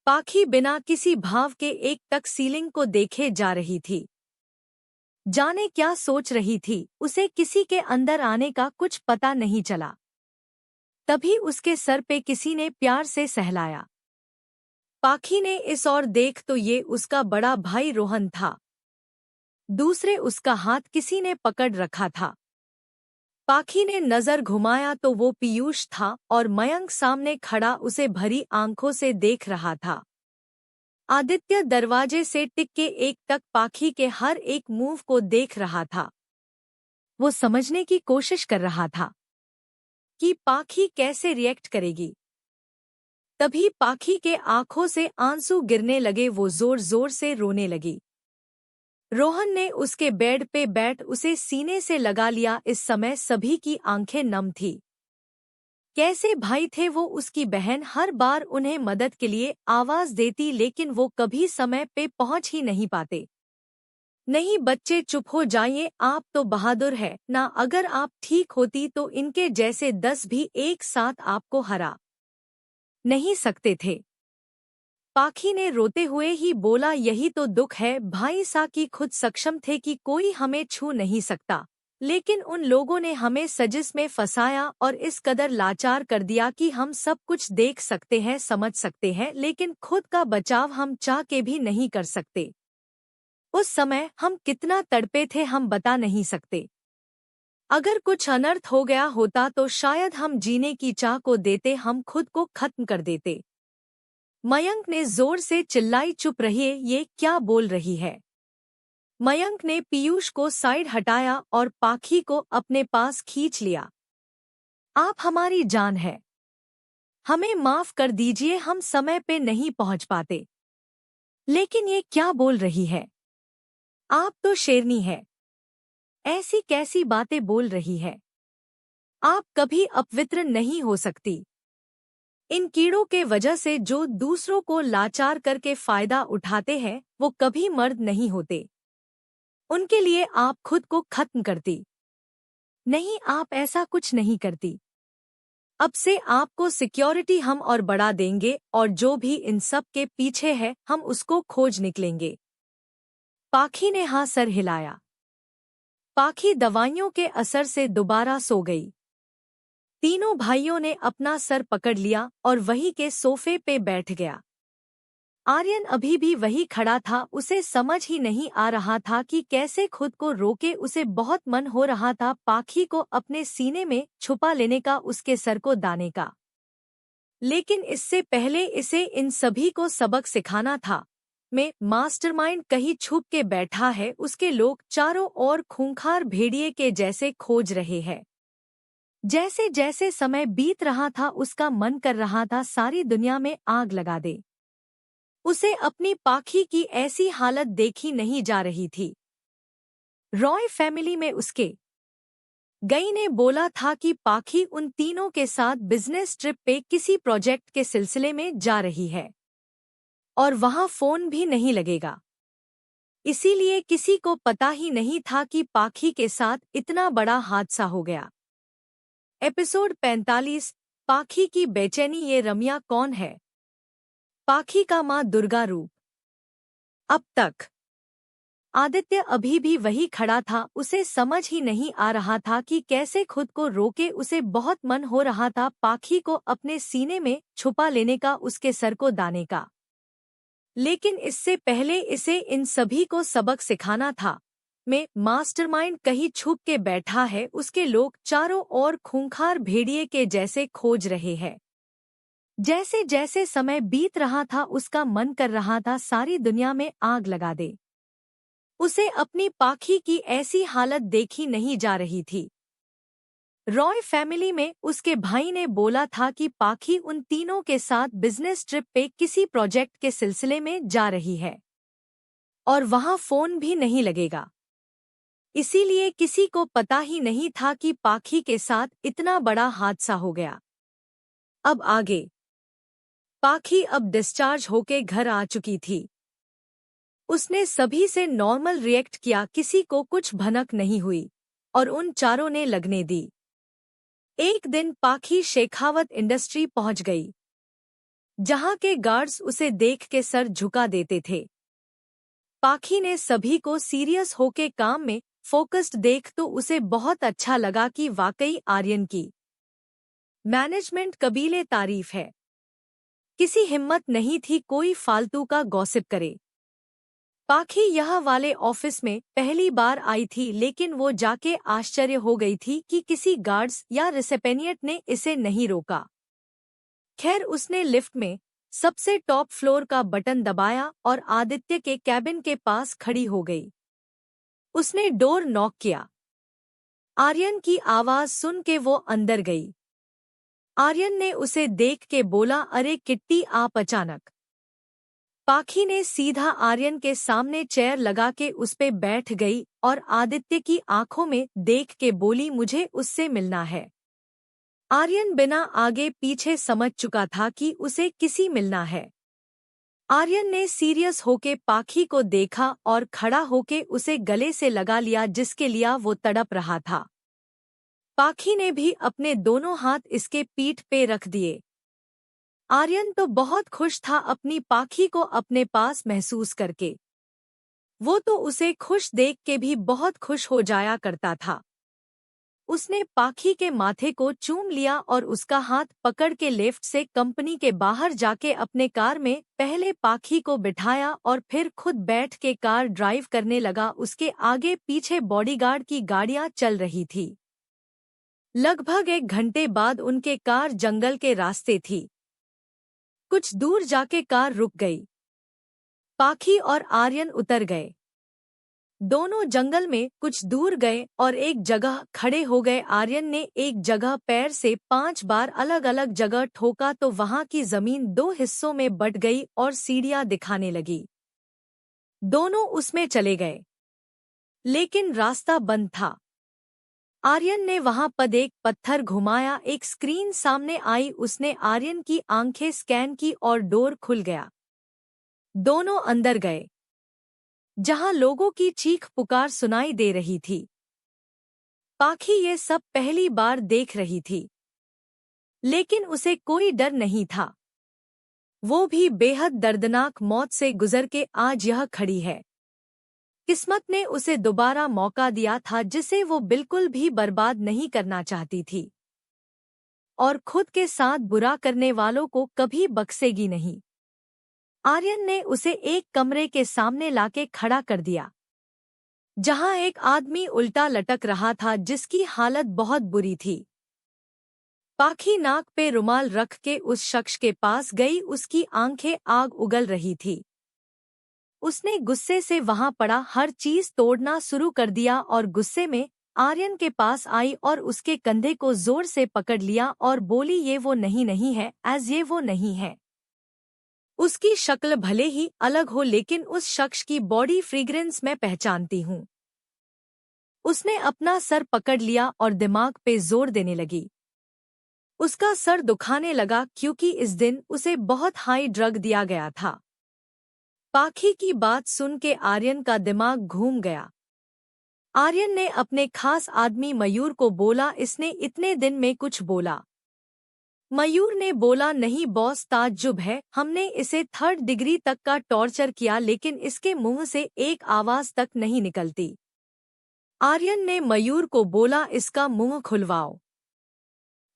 पाखी बिना किसी भाव के एक टक सीलिंग को देखे जा रही थी। जाने क्या सोच रही थी, उसे किसी के अंदर आने का कुछ पता नहीं चला। तभी उसके सर पे किसी ने प्यार से सहलाया। पाखी ने इस ओर देख तो ये उसका बड़ा भाई रोहन था। दूसरे उसका हाथ किसी ने पकड़ रखा था। पाखी ने नजर घुमाया तो वो पीयूष था और मयंक सामने खड़ा उसे भरी आंखों से देख रहा था। आदित्य दरवाजे से टिक के एक टक पाखी के हर एक मूव को देख रहा था। वो समझने की कोशिश कर रहा था कि पाखी कैसे रिएक्ट करेगी। तभी पाखी के आंखों से आंसू गिरने लगे, वो जोर जोर से रोने लगी। रोहन ने उसके बेड पे बैठ उसे सीने से लगा लिया। इस समय सभी की आंखें नम थी। कैसे भाई थे वो, उसकी बहन हर बार उन्हें मदद के लिए आवाज देती लेकिन वो कभी समय पे पहुंच ही नहीं पाते। नहीं बच्चे चुप हो जाइए, आप तो बहादुर है ना, अगर आप ठीक होती तो इनके जैसे 10 भी एक साथ आपको हरा नहीं सकते थे। पाखी ने रोते हुए ही बोला, यही तो दुख है भाई सा कि खुद सक्षम थे कि कोई हमें छू नहीं सकता, लेकिन उन लोगों ने हमें सजिश में फंसाया और इस कदर लाचार कर दिया कि हम सब कुछ देख सकते हैं, समझ सकते हैं, लेकिन खुद का बचाव हम चाह के भी नहीं कर सकते। उस समय हम कितना तड़पे थे हम बता नहीं सकते। अगर कुछ अनर्थ हो गया होता तो शायद हम जीने की चाह को देते, हम खुद को खत्म कर देते। मयंक ने जोर से चिल्लाई, चुप रहिए, ये क्या बोल रही है। मयंक ने पीयूष को साइड हटाया और पाखी को अपने पास खींच लिया। आप हमारी जान है, हमें माफ कर दीजिए, हम समय पे नहीं पहुंच पाते। लेकिन ये क्या बोल रही है, आप तो शेरनी है, ऐसी कैसी बातें बोल रही है। आप कभी अपवित्र नहीं हो सकती। इन कीड़ों के वजह से जो दूसरों को लाचार करके फायदा उठाते हैं वो कभी मर्द नहीं होते। उनके लिए आप खुद को खत्म करती। नहीं, आप ऐसा कुछ नहीं करती। अब से आपको सिक्योरिटी हम और बढ़ा देंगे और जो भी इन सब के पीछे है हम उसको खोज निकलेंगे। पाखी ने हाँ सर हिलाया। पाखी दवाइयों के असर से दोबारा सो गई। तीनों भाइयों ने अपना सर पकड़ लिया और वही के सोफे पे बैठ गया। आर्यन अभी भी वही खड़ा था, उसे समझ ही नहीं आ रहा था कि कैसे खुद को रोके। उसे बहुत मन हो रहा था पाखी को अपने सीने में छुपा लेने का, उसके सर को दाने का। लेकिन इससे पहले इसे इन सभी को सबक सिखाना था। में मास्टरमाइंड कहीं छुप के बैठा है, उसके लोग चारों ओर खूंखार भेड़िए के जैसे खोज रहे हैं। जैसे जैसे समय बीत रहा था उसका मन कर रहा था सारी दुनिया में आग लगा दे। उसे अपनी पाखी की ऐसी हालत देखी नहीं जा रही थी। रॉय फैमिली में उसके गई ने बोला था कि पाखी उन तीनों के साथ बिजनेस ट्रिप पे किसी प्रोजेक्ट के सिलसिले में जा रही है और वहां फोन भी नहीं लगेगा। इसीलिए किसी को पता ही नहीं था कि पाखी के साथ इतना बड़ा हादसा हो गया। एपिसोड 45, पाखी की बेचैनी। ये रम्या कौन है? पाखी का मां दुर्गा रूप। अब तक आदित्य अभी भी वही खड़ा था, उसे समझ ही नहीं आ रहा था कि कैसे खुद को रोके। उसे बहुत मन हो रहा था पाखी को अपने सीने में छुपा लेने का, उसके सर को दाने का। लेकिन इससे पहले इसे इन सभी को सबक सिखाना था। में मास्टरमाइंड कहीं छुप के बैठा है, उसके लोग चारों ओर खूंखार भेड़िए के जैसे खोज रहे हैं। जैसे जैसे समय बीत रहा था उसका मन कर रहा था सारी दुनिया में आग लगा दे। उसे अपनी पाखी की ऐसी हालत देखी नहीं जा रही थी। रॉय फैमिली में उसके भाई ने बोला था कि पाखी उन तीनों के साथ बिजनेस ट्रिप पे किसी प्रोजेक्ट के सिलसिले में जा रही है और वहां फोन भी नहीं लगेगा। इसीलिए किसी को पता ही नहीं था कि पाखी के साथ इतना बड़ा हादसा हो गया। अब आगे पाखी अब डिस्चार्ज होके घर आ चुकी थी। उसने सभी से नॉर्मल रिएक्ट किया, किसी को कुछ भनक नहीं हुई और उन चारों ने लगने दी। एक दिन पाखी शेखावत इंडस्ट्री पहुंच गई, जहां के गार्ड्स उसे देख के सर झुका देते थे। पाखी ने सभी को सीरियस होके काम में फोकस्ड देख तो उसे बहुत अच्छा लगा कि वाकई आर्यन की मैनेजमेंट कबीले तारीफ है। किसी हिम्मत नहीं थी कोई फालतू का गॉसिप करे। पाखी यहाँ वाले ऑफिस में पहली बार आई थी, लेकिन वो जाके आश्चर्य हो गई थी कि किसी गार्ड्स या रिसेपेनियट ने इसे नहीं रोका। खैर उसने लिफ्ट में सबसे टॉप फ्लोर का बटन दबाया और आदित्य के कैबिन के पास खड़ी हो गई। उसने डोर नॉक किया। आर्यन की आवाज सुन के वो अंदर गई। आर्यन ने उसे देख के बोला, अरे किट्टी आप अचानक। पाखी ने सीधा आर्यन के सामने चेयर लगा के उस पे बैठ गई और आदित्य की आंखों में देख के बोली, मुझे उससे मिलना है। आर्यन बिना आगे पीछे समझ चुका था कि उसे किसी मिलना है। आर्यन ने सीरियस होके पाखी को देखा और खड़ा होके उसे गले से लगा लिया, जिसके लिया वो तड़प रहा था। पाखी ने भी अपने दोनों हाथ इसके पीठ पे रख दिए। आर्यन तो बहुत खुश था अपनी पाखी को अपने पास महसूस करके। वो तो उसे खुश देख के भी बहुत खुश हो जाया करता था। उसने पाखी के माथे को चूम लिया और उसका हाथ पकड़ के लेफ्ट से कंपनी के बाहर जाके अपने कार में पहले पाखी को बिठाया और फिर खुद बैठ के कार ड्राइव करने लगा। उसके आगे पीछे बॉडीगार्ड की गाड़ियां चल रही थी। लगभग 1 घंटे बाद उनके कार जंगल के रास्ते थी। कुछ दूर जाके कार रुक गई। पाखी और आर्यन उतर गए। दोनों जंगल में कुछ दूर गए और एक जगह खड़े हो गए। आर्यन ने एक जगह पैर से 5 बार अलग अलग जगह ठोका तो वहां की जमीन 2 हिस्सों में बट गई और सीढ़ियां दिखाने लगी। दोनों उसमें चले गए, लेकिन रास्ता बंद था। आर्यन ने वहां पर एक पत्थर घुमाया, एक स्क्रीन सामने आई। उसने आर्यन की आंखें स्कैन की और डोर खुल गया। दोनों अंदर गए, जहां लोगों की चीख पुकार सुनाई दे रही थी। पाखी ये सब पहली बार देख रही थी, लेकिन उसे कोई डर नहीं था। वो भी बेहद दर्दनाक मौत से गुजर के आज यह खड़ी है। किस्मत ने उसे दोबारा मौका दिया था, जिसे वो बिल्कुल भी बर्बाद नहीं करना चाहती थी, और खुद के साथ बुरा करने वालों को कभी बख्शेगी नहीं। आर्यन ने उसे एक कमरे के सामने लाके खड़ा कर दिया, जहां एक आदमी उल्टा लटक रहा था, जिसकी हालत बहुत बुरी थी। पाखी नाक पे रुमाल रख के उस शख्स के पास गई। उसकी आंखें आग उगल रही थी। उसने गुस्से से वहां पड़ा हर चीज तोड़ना शुरू कर दिया और गुस्से में आर्यन के पास आई और उसके कंधे को जोर से पकड़ लिया और बोली, ये वो नहीं है, ये वो नहीं है। उसकी शक्ल भले ही अलग हो, लेकिन उस शख्स की बॉडी फ्रेग्रेंस मैं पहचानती हूँ। उसने अपना सर पकड़ लिया और दिमाग पे जोर देने लगी। उसका सर दुखाने लगा, क्योंकि इस दिन उसे बहुत हाई ड्रग दिया गया था। पाखी की बात सुन के आर्यन का दिमाग घूम गया। आर्यन ने अपने खास आदमी मयूर को बोला, इसने इतने दिन में कुछ बोला। मयूर ने बोला, नहीं बॉस, ताज्जुब है, हमने इसे 3rd डिग्री तक का टॉर्चर किया, लेकिन इसके मुंह से एक आवाज तक नहीं निकलती। आर्यन ने मयूर को बोला, इसका मुंह खुलवाओ।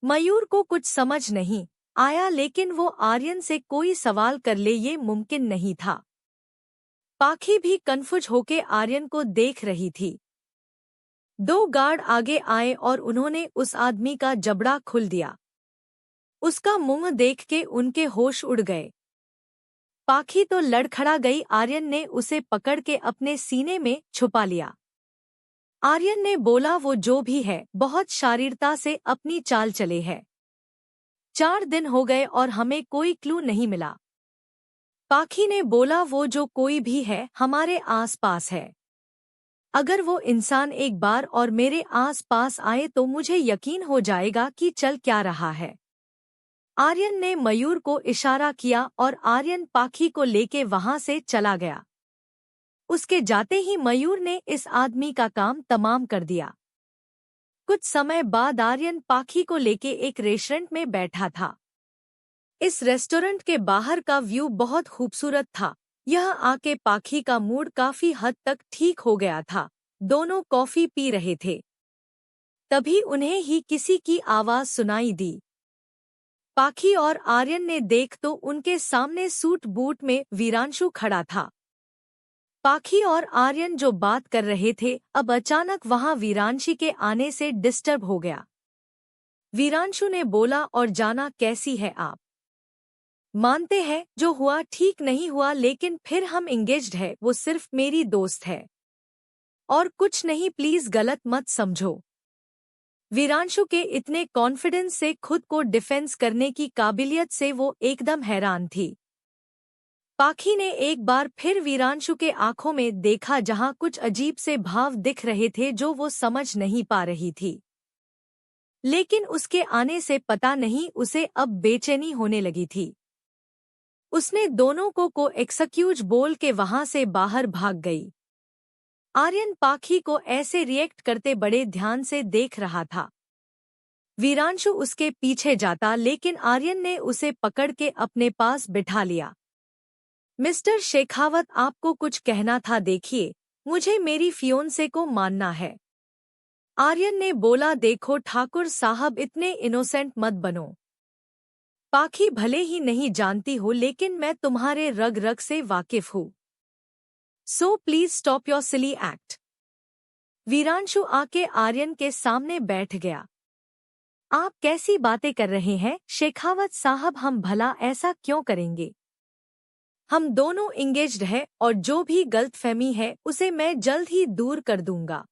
मयूर को कुछ समझ नहीं आया, लेकिन वो आर्यन से कोई सवाल कर ले ये मुमकिन नहीं था। पाखी भी कन्फ्यूज होके आर्यन को देख रही थी। 2 गार्ड आगे आए और उन्होंने उस आदमी का जबड़ा खुल दिया। उसका मुंह देख के उनके होश उड़ गए। पाखी तो लड़खड़ा गई। आर्यन ने उसे पकड़ के अपने सीने में छुपा लिया। आर्यन ने बोला, वो जो भी है बहुत शारीरता से अपनी चाल चले है। 4 दिन हो गए और हमें कोई क्लू नहीं मिला। पाखी ने बोला, वो जो कोई भी है हमारे आसपास है। अगर वो इंसान एक बार और मेरे आसपास आए तो मुझे यकीन हो जाएगा कि चल क्या रहा है। आर्यन ने मयूर को इशारा किया और आर्यन पाखी को लेके वहां से चला गया। उसके जाते ही मयूर ने इस आदमी का काम तमाम कर दिया। कुछ समय बाद आर्यन पाखी को लेके एक रेस्टोरेंट में बैठा था। इस रेस्टोरेंट के बाहर का व्यू बहुत खूबसूरत था। यह आके पाखी का मूड काफी हद तक ठीक हो गया था। दोनों कॉफी पी रहे थे, तभी उन्हें ही किसी की आवाज सुनाई दी। पाखी और आर्यन ने देख तो उनके सामने सूट बूट में वीरांशु खड़ा था। पाखी और आर्यन जो बात कर रहे थे, अब अचानक वहां वीरांशी के आने से डिस्टर्ब हो गया। वीरांशु ने बोला, और जाना कैसी है आप? मानते हैं जो हुआ ठीक नहीं हुआ, लेकिन फिर हम एंगेज्ड है। वो सिर्फ मेरी दोस्त है और कुछ नहीं, प्लीज गलत मत समझो। वीरांशु के इतने कॉन्फिडेंस से, खुद को डिफेंस करने की काबिलियत से वो एकदम हैरान थी। पाखी ने एक बार फिर वीरांशु के आंखों में देखा, जहां कुछ अजीब से भाव दिख रहे थे जो वो समझ नहीं पा रही थी। लेकिन उसके आने से पता नहीं उसे अब बेचैनी होने लगी थी। उसने दोनों को एक्सक्यूज बोल के वहां से बाहर भाग गई। आर्यन पाखी को ऐसे रिएक्ट करते बड़े ध्यान से देख रहा था। वीरांशु उसके पीछे जाता, लेकिन आर्यन ने उसे पकड़ के अपने पास बिठा लिया। मिस्टर शेखावत, आपको कुछ कहना था। देखिए, मुझे मेरी फियोंसे को मानना है। आर्यन ने बोला, देखो ठाकुर साहब, इतने इनोसेंट मत बनो। पाखी भले ही नहीं जानती हो, लेकिन मैं तुम्हारे रग रग से वाकिफ हूँ। So please stop your silly act. Veeranshu आके आर्यन के सामने बैठ गया। आप कैसी बातें कर रहे हैं शेखावत साहब, हम भला ऐसा क्यों करेंगे? हम दोनों इंगेज्ड हैं और जो भी गलतफहमी है उसे मैं जल्द ही दूर कर दूंगा।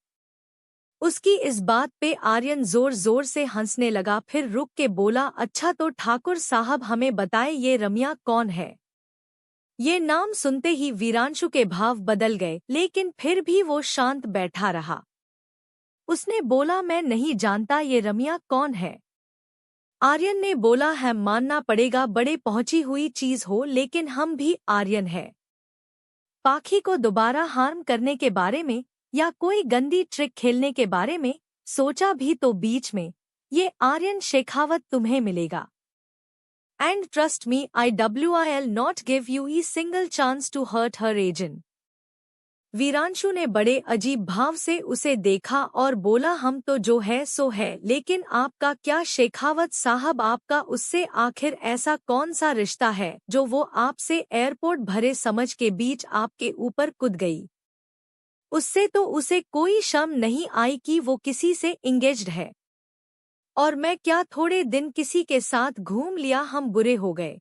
उसकी इस बात पे आर्यन जोर जोर से हंसने लगा, फिर रुक के बोला, अच्छा तो ठाकुर साहब हमें बताए ये रम्या कौन है? ये नाम सुनते ही वीरांशु के भाव बदल गए, लेकिन फिर भी वो शांत बैठा रहा। उसने बोला, मैं नहीं जानता ये रम्या कौन है। आर्यन ने बोला, है मानना पड़ेगा बड़े पहुंची हुई चीज हो, लेकिन हम भी आर्यन है। पाखी को दोबारा हार्म करने के बारे में या कोई गंदी ट्रिक खेलने के बारे में सोचा भी तो बीच में ये आर्यन शेखावत तुम्हें मिलेगा। And trust me, I'll not give you a single chance to hurt her agent। वीरांशु ने बड़े अजीब भाव से उसे देखा और बोला, हम तो जो है सो है, लेकिन आपका क्या शेखावत साहब, आपका उससे आखिर ऐसा कौन सा रिश्ता है जो वो आपसे एयरपोर्ट भरे समझ के बीच आपके ऊपर कूद गई? उससे तो उसे कोई शर्म नहीं आई कि वो किसी से इंगेज्ड है। और मैं क्या, थोड़े दिन किसी के साथ घूम लिया हम बुरे हो गए?